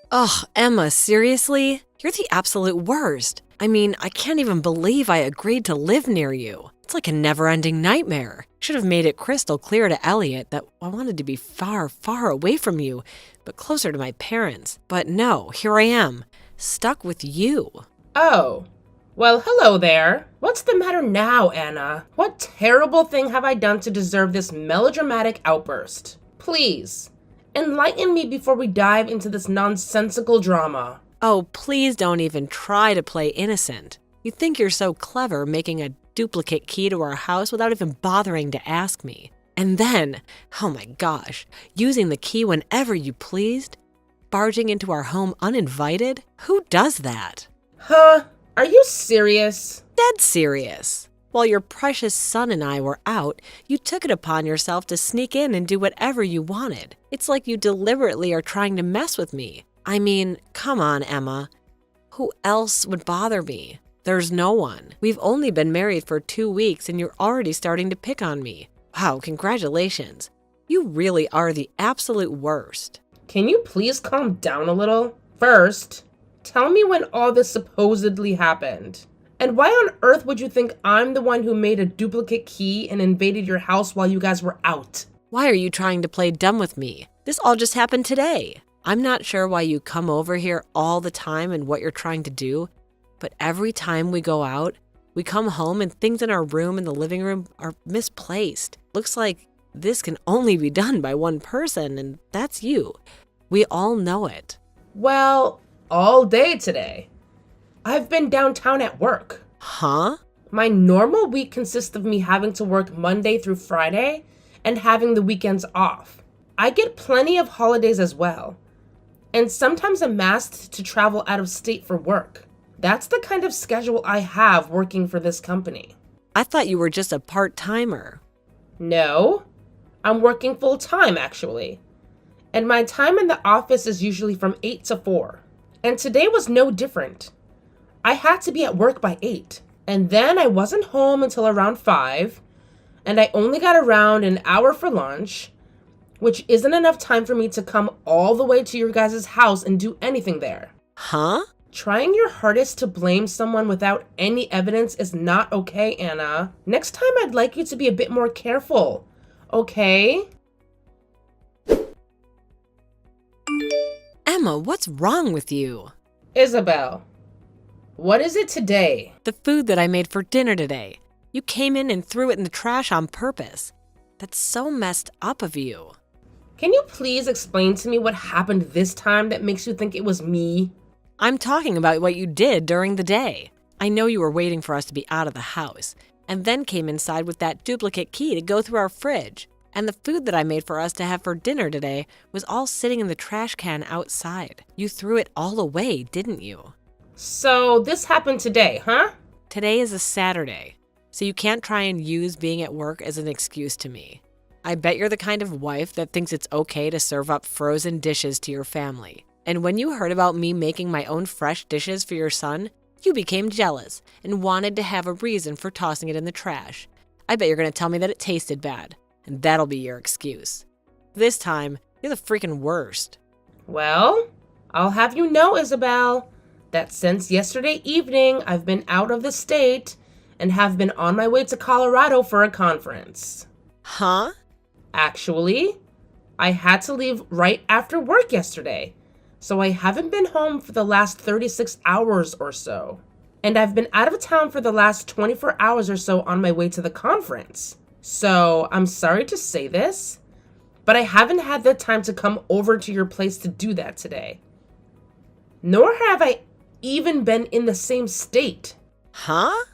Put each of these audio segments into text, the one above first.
Ugh, Emma, seriously? You're the absolute worst. I mean, I can't even believe I agreed to live near you. It's like a never-ending nightmare. Should have made it crystal clear to Elliot that I wanted to be far, far away from you, but closer to my parents. But no, here I am, stuck with you. Oh, well, hello there. What's the matter now, Anna? What terrible thing have I done to deserve this melodramatic outburst? Please, enlighten me before we dive into this nonsensical drama. Oh, please don't even try to play innocent. You think you're so clever making a duplicate key to our house without even bothering to ask me. And then, oh my gosh, using the key whenever you pleased? Barging into our home uninvited? Who does that? Huh? Are you serious? Dead serious. While your precious son and I were out, you took it upon yourself to sneak in and do whatever you wanted. It's like you deliberately are trying to mess with me. I mean, come on, Emma. Who else would bother me? There's no one. We've only been married for 2 weeks and you're already starting to pick on me. Wow, congratulations. You really are the absolute worst. Can you please calm down a little? First, tell me when all this supposedly happened. And why on earth would you think I'm the one who made a duplicate key and invaded your house while you guys were out? Why are you trying to play dumb with me? This all just happened today. I'm not sure why you come over here all the time and what you're trying to do, but every time we go out, we come home and things in our room and the living room are misplaced. Looks like this can only be done by one person, and that's you. We all know it. Well, all day today. I've been downtown at work. Huh? My normal week consists of me having to work Monday through Friday and having the weekends off. I get plenty of holidays as well. And sometimes I'm asked to travel out of state for work. That's the kind of schedule I have working for this company. I thought you were just a part-timer. No, I'm working full time actually. And my time in the office is usually from 8 to 4. And today was no different. I had to be at work by 8. And then I wasn't home until around 5. And I only got around an hour for lunch, which isn't enough time for me to come all the way to your guys' house and do anything there. Huh? Trying your hardest to blame someone without any evidence is not okay, Anna. Next time I'd like you to be a bit more careful, okay? Emma, what's wrong with you? Isabel, what is it today? The food that I made for dinner today. You came in and threw it in the trash on purpose. That's so messed up of you. Can you please explain to me what happened this time that makes you think it was me? I'm talking about what you did during the day. I know you were waiting for us to be out of the house, and then came inside with that duplicate key to go through our fridge. And the food that I made for us to have for dinner today was all sitting in the trash can outside. You threw it all away, didn't you? So this happened today, huh? Today is a Saturday, so you can't try and use being at work as an excuse to me. I bet you're the kind of wife that thinks it's okay to serve up frozen dishes to your family. And when you heard about me making my own fresh dishes for your son, you became jealous and wanted to have a reason for tossing it in the trash. I bet you're going to tell me that it tasted bad, and that'll be your excuse. This time, you're the freaking worst. Well, I'll have you know, Isabel, that since yesterday evening I've been out of the state and have been on my way to Colorado for a conference. Huh? Actually, I had to leave right after work yesterday, so I haven't been home for the last 36 hours or so. And I've been out of town for the last 24 hours or so on my way to the conference. So I'm sorry to say this, but I haven't had the time to come over to your place to do that today. Nor have I even been in the same state. Huh?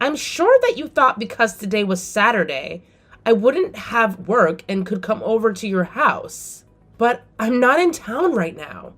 I'm sure that you thought because today was Saturday, I wouldn't have work and could come over to your house. But I'm not in town right now.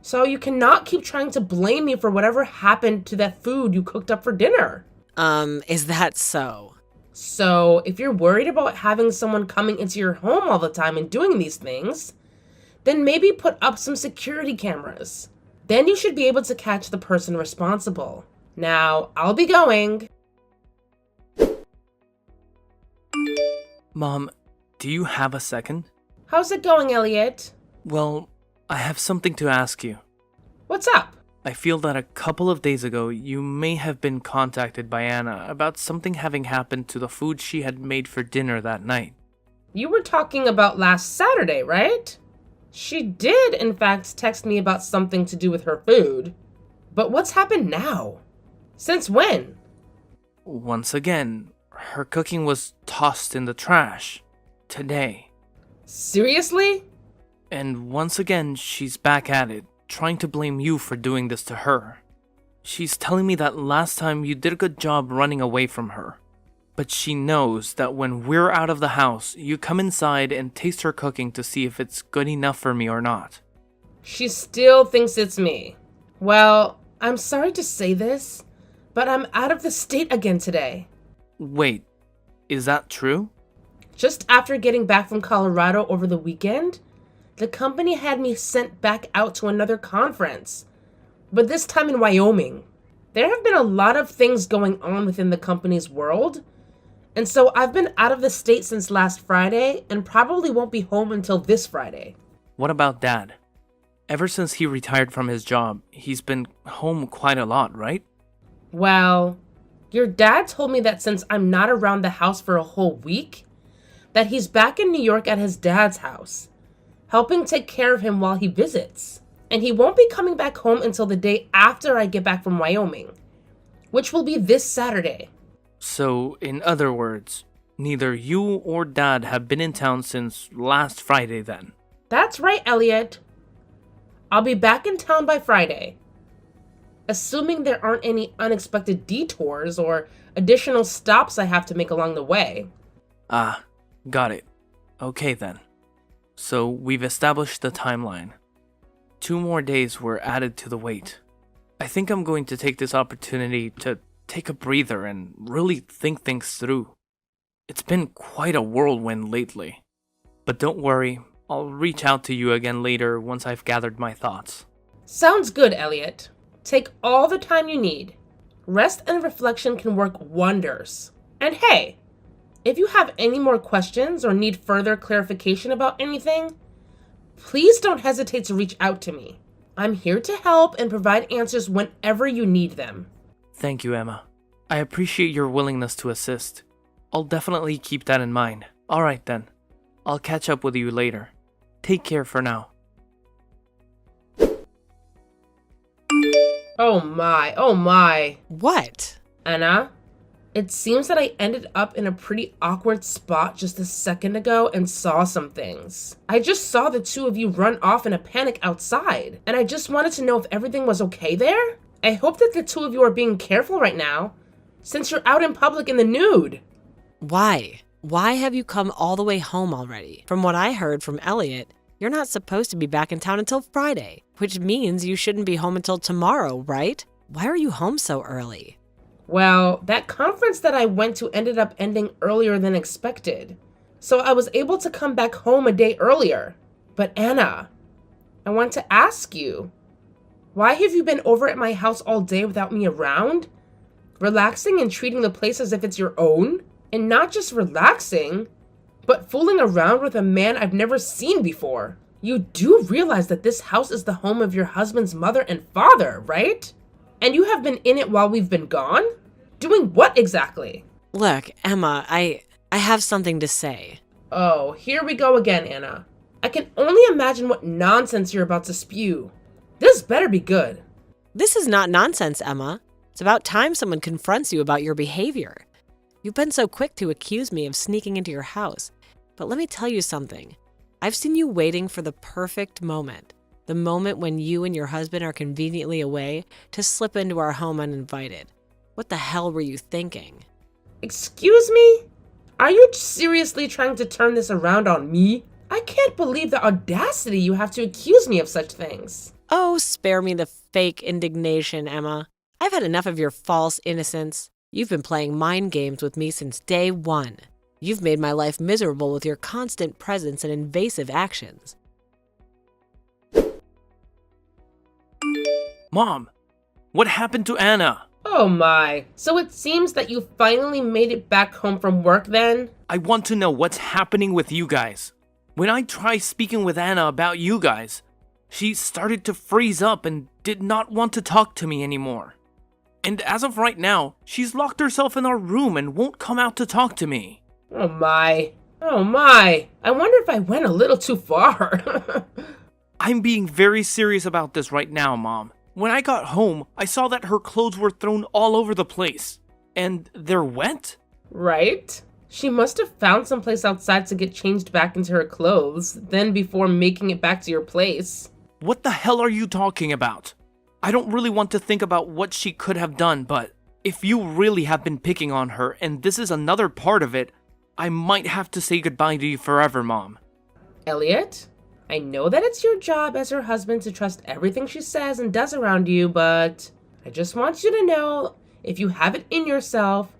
So you cannot keep trying to blame me for whatever happened to that food you cooked up for dinner. Is that so? So if you're worried about having someone coming into your home all the time and doing these things, then maybe put up some security cameras. Then you should be able to catch the person responsible. Now, I'll be going. Mom, do you have a second? How's it going, Elliot? Well, I have something to ask you. What's up? I feel that a couple of days ago, you may have been contacted by Anna about something having happened to the food she had made for dinner that night. You were talking about last Saturday, right? She did, in fact, text me about something to do with her food. But what's happened now? Since when? Once again, her cooking was tossed in the trash. Today. Seriously? And once again, she's back at it, trying to blame you for doing this to her. She's telling me that last time you did a good job running away from her. But she knows that when we're out of the house, you come inside and taste her cooking to see if it's good enough for me or not. She still thinks it's me. Well, I'm sorry to say this, but I'm out of the state again today. Wait, is that true? Just after getting back from Colorado over the weekend, the company had me sent back out to another conference, but this time in Wyoming. There have been a lot of things going on within the company's world, and so I've been out of the state since last Friday and probably won't be home until this Friday. What about Dad? Ever since he retired from his job, he's been home quite a lot, right? Well, your dad told me that since I'm not around the house for a whole week, that he's back in New York at his dad's house, helping take care of him while he visits. And he won't be coming back home until the day after I get back from Wyoming, which will be this Saturday. So, in other words, neither you or Dad have been in town since last Friday then? That's right, Elliot. I'll be back in town by Friday, assuming there aren't any unexpected detours or additional stops I have to make along the way. Ah, got it. Okay then. So, we've established the timeline. 2 more days were added to the wait. I think I'm going to take this opportunity to take a breather and really think things through. It's been quite a whirlwind lately. But don't worry, I'll reach out to you again later once I've gathered my thoughts. Sounds good, Elliot. Take all the time you need. Rest and reflection can work wonders. And hey, if you have any more questions or need further clarification about anything, please don't hesitate to reach out to me. I'm here to help and provide answers whenever you need them. Thank you, Emma. I appreciate your willingness to assist. I'll definitely keep that in mind. Alright then. I'll catch up with you later. Take care for now. Oh my. What? Anna, it seems that I ended up in a pretty awkward spot just a second ago and saw some things. I just saw the two of you run off in a panic outside, and I just wanted to know if everything was okay there. I hope that the two of you are being careful right now, since you're out in public in the nude. Why? Why have you come all the way home already? From what I heard from Elliot, you're not supposed to be back in town until Friday, which means you shouldn't be home until tomorrow, right? Why are you home so early? Well, that conference that I went to ended up ending earlier than expected, so I was able to come back home a day earlier. But Anna, I want to ask you, why have you been over at my house all day without me around? Relaxing and treating the place as if it's your own? And not just relaxing, but fooling around with a man I've never seen before. You do realize that this house is the home of your husband's mother and father, right? And you have been in it while we've been gone? Doing what exactly? Look, Emma, I have something to say. Oh, here we go again, Anna. I can only imagine what nonsense you're about to spew. This better be good. This is not nonsense, Emma. It's about time someone confronts you about your behavior. You've been so quick to accuse me of sneaking into your house, but let me tell you something. I've seen you waiting for the perfect moment, the moment when you and your husband are conveniently away to slip into our home uninvited. What the hell were you thinking? Excuse me? Are you seriously trying to turn this around on me? I can't believe the audacity you have to accuse me of such things. Oh, spare me the fake indignation, Emma. I've had enough of your false innocence. You've been playing mind games with me since day one. You've made my life miserable with your constant presence and invasive actions. Mom, what happened to Anna? Oh my. So it seems that you finally made it back home from work then? I want to know what's happening with you guys. When I try speaking with Anna about you guys, She started to freeze up and did not want to talk to me anymore. And as of right now, she's locked herself in our room and won't come out to talk to me. Oh my. Oh my. I wonder if I went a little too far. I'm being very serious about this right now, Mom. When I got home, I saw that her clothes were thrown all over the place. And they're wet? Right? She must have found someplace outside to get changed back into her clothes, then before making it back to your place. What the hell are you talking about? I don't really want to think about what she could have done, but if you really have been picking on her and this is another part of it, I might have to say goodbye to you forever, Mom. Elliot, I know that it's your job as her husband to trust everything she says and does around you, but I just want you to know, if you have it in yourself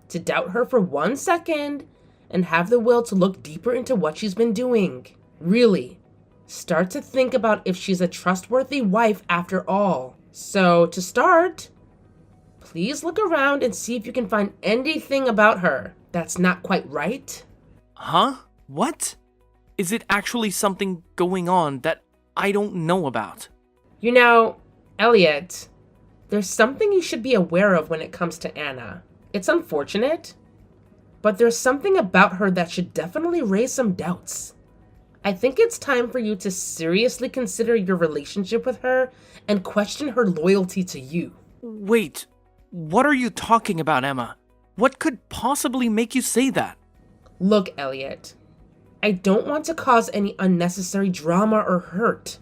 to doubt her for 1 second and have the will to look deeper into what she's been doing, really, start to think about if she's a trustworthy wife after all. So, to start, please look around and see if you can find anything about her that's not quite right. Huh? What? Is it actually something going on that I don't know about? You know, Elliot, there's something you should be aware of when it comes to Anna. It's unfortunate, but there's something about her that should definitely raise some doubts. I think it's time for you to seriously consider your relationship with her and question her loyalty to you. Wait, what are you talking about, Emma? What could possibly make you say that? Look, Elliot, I don't want to cause any unnecessary drama or hurt,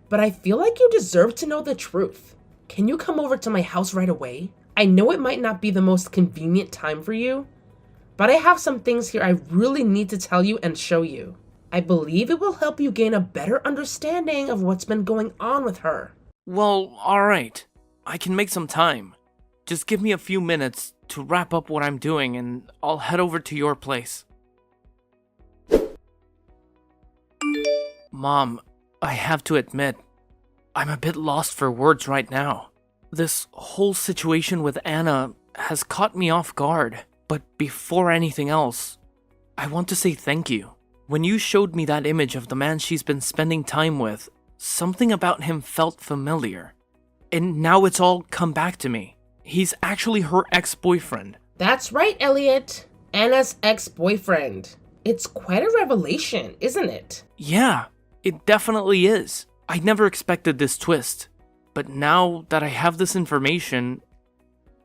but I feel like you deserve to know the truth. Can you come over to my house right away? I know it might not be the most convenient time for you, but I have some things here I really need to tell you and show you. I believe it will help you gain a better understanding of what's been going on with her. Well, alright. I can make some time. Just give me a few minutes to wrap up what I'm doing and I'll head over to your place. Mom, I have to admit, I'm a bit lost for words right now. This whole situation with Anna has caught me off guard. But before anything else, I want to say thank you. When you showed me that image of the man she's been spending time with, something about him felt familiar. And now it's all come back to me. He's actually her ex-boyfriend. That's right, Elliot. Anna's ex-boyfriend. It's quite a revelation, isn't it? Yeah, it definitely is. I never expected this twist. But now that I have this information,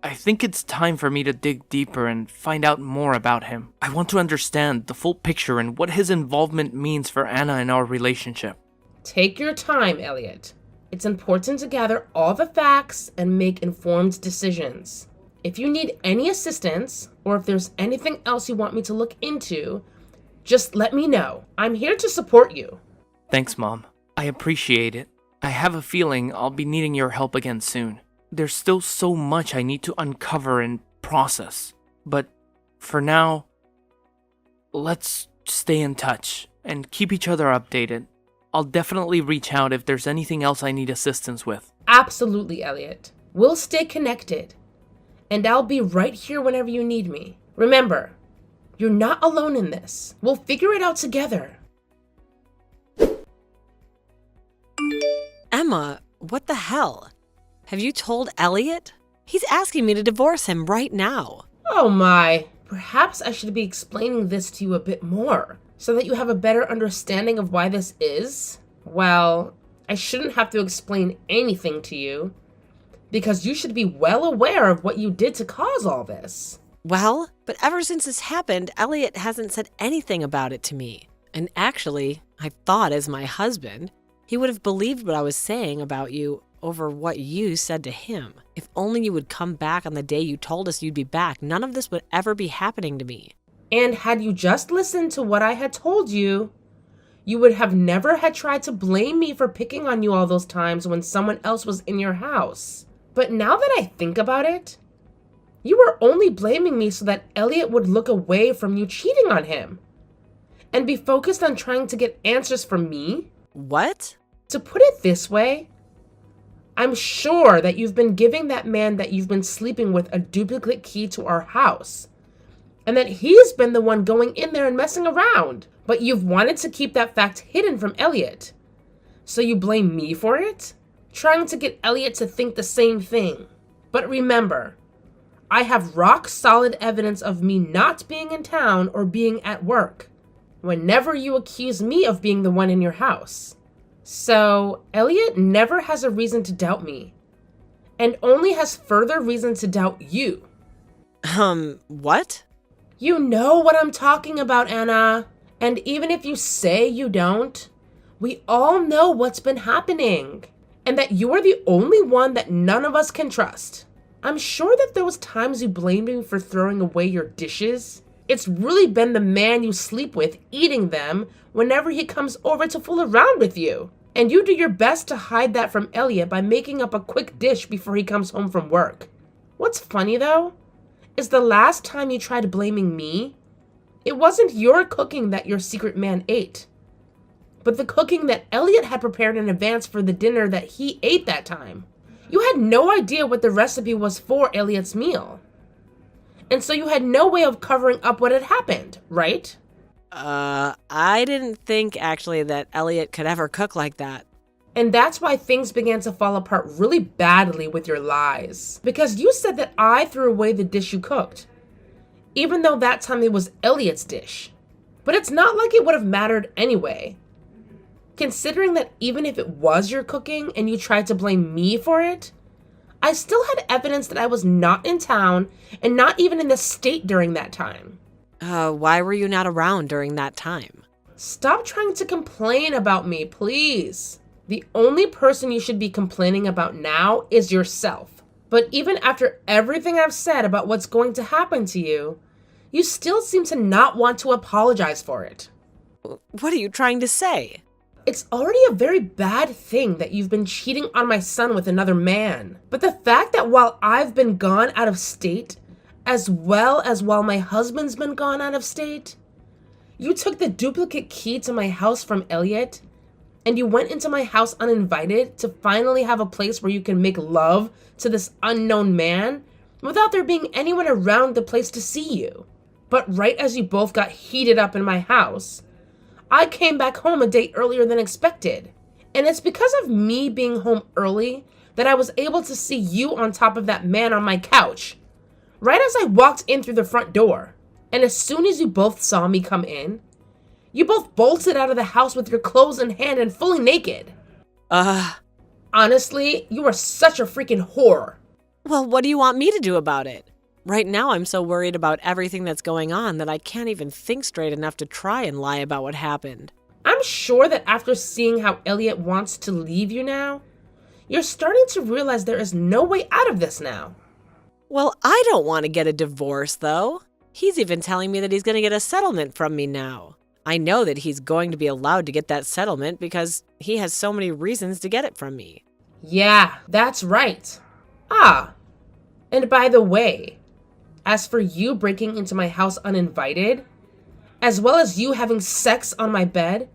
I think it's time for me to dig deeper and find out more about him. I want to understand the full picture and what his involvement means for Anna and our relationship. Take your time, Elliot. It's important to gather all the facts and make informed decisions. If you need any assistance, or if there's anything else you want me to look into, just let me know. I'm here to support you. Thanks, Mom. I appreciate it. I have a feeling I'll be needing your help again soon. There's still so much I need to uncover and process. But for now, let's stay in touch and keep each other updated. I'll definitely reach out if there's anything else I need assistance with. Absolutely, Elliot. We'll stay connected. And I'll be right here whenever you need me. Remember, you're not alone in this. We'll figure it out together. Emma, what the hell? Have you told Elliot? He's asking me to divorce him right now. Oh my. Perhaps I should be explaining this to you a bit more, so that you have a better understanding of why this is. Well, I shouldn't have to explain anything to you, because you should be well aware of what you did to cause all this. Well, but ever since this happened, Elliot hasn't said anything about it to me. And actually, I thought as my husband, he would have believed what I was saying about you over what you said to him. If only you would come back on the day you told us you'd be back, none of this would ever be happening to me. And had you just listened to what I had told you, you would have never had tried to blame me for picking on you all those times when someone else was in your house. But now that I think about it, you were only blaming me so that Elliot would look away from you cheating on him and be focused on trying to get answers from me. What? To put it this way, I'm sure that you've been giving that man that you've been sleeping with a duplicate key to our house, and that he's been the one going in there and messing around. But you've wanted to keep that fact hidden from Elliot. So you blame me for it? Trying to get Elliot to think the same thing. But remember, I have rock solid evidence of me not being in town or being at work whenever you accuse me of being the one in your house. So Elliot never has a reason to doubt me, and only has further reason to doubt you. What? You know what I'm talking about, Anna. And even if you say you don't, we all know what's been happening, and that you are the only one that none of us can trust. I'm sure that there was times you blamed me for throwing away your dishes. It's really been the man you sleep with eating them whenever he comes over to fool around with you. And you do your best to hide that from Elliot by making up a quick dish before he comes home from work. What's funny though, is the last time you tried blaming me, it wasn't your cooking that your secret man ate, but the cooking that Elliot had prepared in advance for the dinner that he ate that time. You had no idea what the recipe was for Elliot's meal. And so you had no way of covering up what had happened, right? I didn't think actually that Elliot could ever cook like that. And that's why things began to fall apart really badly with your lies. Because you said that I threw away the dish you cooked, even though that time it was Elliot's dish. But it's not like it would have mattered anyway, considering that even if it was your cooking and you tried to blame me for it, I still had evidence that I was not in town and not even in the state during that time. Why were you not around during that time? Stop trying to complain about me, please. The only person you should be complaining about now is yourself. But even after everything I've said about what's going to happen to you, you still seem to not want to apologize for it. What are you trying to say? It's already a very bad thing that you've been cheating on my son with another man. But the fact that while I've been gone out of state, as well as while my husband's been gone out of state, you took the duplicate key to my house from Elliot, and you went into my house uninvited to finally have a place where you can make love to this unknown man without there being anyone around the place to see you. But right as you both got heated up in my house, I came back home a day earlier than expected. And it's because of me being home early that I was able to see you on top of that man on my couch, right as I walked in through the front door. And as soon as you both saw me come in, you both bolted out of the house with your clothes in hand and fully naked. Honestly, you are such a freaking whore. Well, what do you want me to do about it? Right now, I'm so worried about everything that's going on that I can't even think straight enough to try and lie about what happened. I'm sure that after seeing how Elliot wants to leave you now, you're starting to realize there is no way out of this now. Well, I don't want to get a divorce, though. He's even telling me that he's going to get a settlement from me now. I know that he's going to be allowed to get that settlement because he has so many reasons to get it from me. Yeah, that's right. And by the way, as for you breaking into my house uninvited, as well as you having sex on my bed,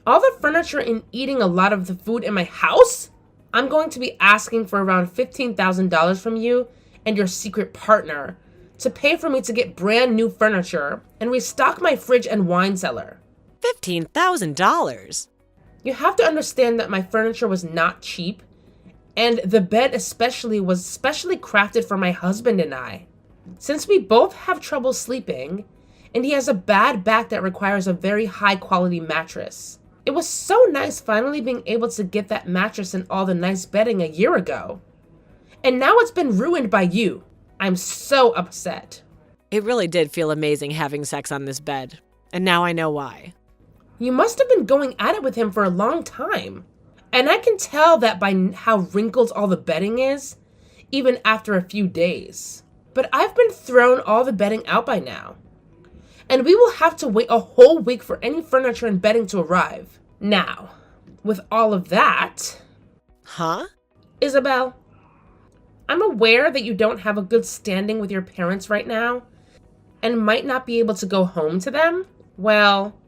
all the furniture and eating a lot of the food in my house, I'm going to be asking for around $15,000 from you and your secret partner to pay for me to get brand new furniture and restock my fridge and wine cellar. $15,000? You have to understand that my furniture was not cheap, and the bed especially was specially crafted for my husband and I. Since we both have trouble sleeping, and he has a bad back that requires a very high quality mattress. It was so nice finally being able to get that mattress and all the nice bedding a year ago. And now it's been ruined by you. I'm so upset. It really did feel amazing having sex on this bed, and now I know why. You must have been going at it with him for a long time. And I can tell that by how wrinkled all the bedding is, even after a few days. But I've been thrown all the bedding out by now. And we will have to wait a whole week for any furniture and bedding to arrive. Now, with all of that... Huh? Isabel, I'm aware that you don't have a good standing with your parents right now, and might not be able to go home to them. Well,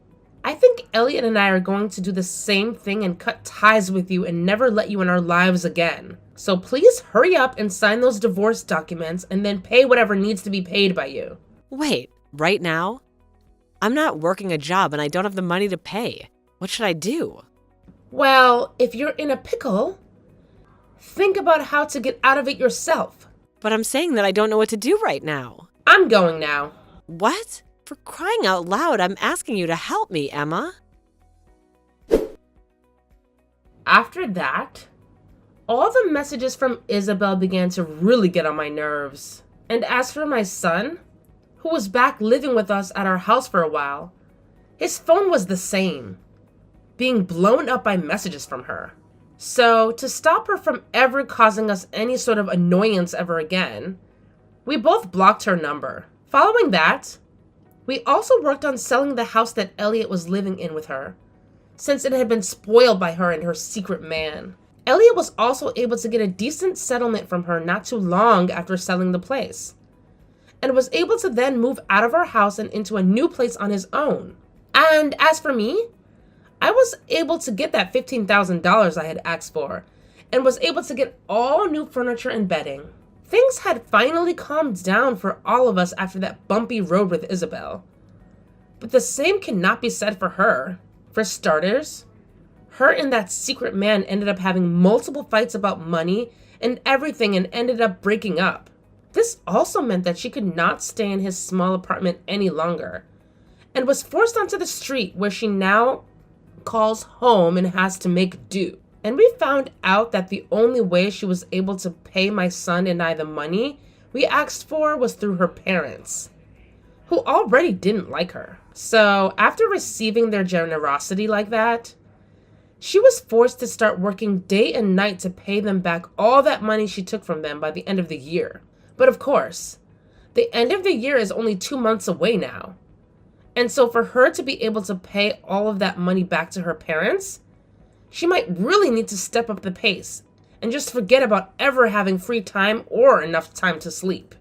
I think Elliot and I are going to do the same thing and cut ties with you and never let you in our lives again. So please hurry up and sign those divorce documents and then pay whatever needs to be paid by you. Wait, right now? I'm not working a job and I don't have the money to pay. What should I do? Well, if you're in a pickle, think about how to get out of it yourself. But I'm saying that I don't know what to do right now. I'm going now. What? For crying out loud, I'm asking you to help me, Emma. After that, all the messages from Isabel began to really get on my nerves. And as for my son, who was back living with us at our house for a while, his phone was the same, being blown up by messages from her. So, to stop her from ever causing us any sort of annoyance ever again, we both blocked her number. Following that, we also worked on selling the house that Elliot was living in with her, since it had been spoiled by her and her secret man. Elliot was also able to get a decent settlement from her not too long after selling the place, and was able to then move out of our house and into a new place on his own. And as for me, I was able to get that $15,000 I had asked for, and was able to get all new furniture and bedding. Things had finally calmed down for all of us after that bumpy road with Isabel. But the same cannot be said for her. For starters, her and that secret man ended up having multiple fights about money and everything and ended up breaking up. This also meant that she could not stay in his small apartment any longer, and was forced onto the street where she now calls home and has to make do. And we found out that the only way she was able to pay my son and I the money we asked for was through her parents, who already didn't like her. So after receiving their generosity like that, she was forced to start working day and night to pay them back all that money she took from them by the end of the year. But of course, the end of the year is only 2 months away now. And so for her to be able to pay all of that money back to her parents, she might really need to step up the pace and just forget about ever having free time or enough time to sleep.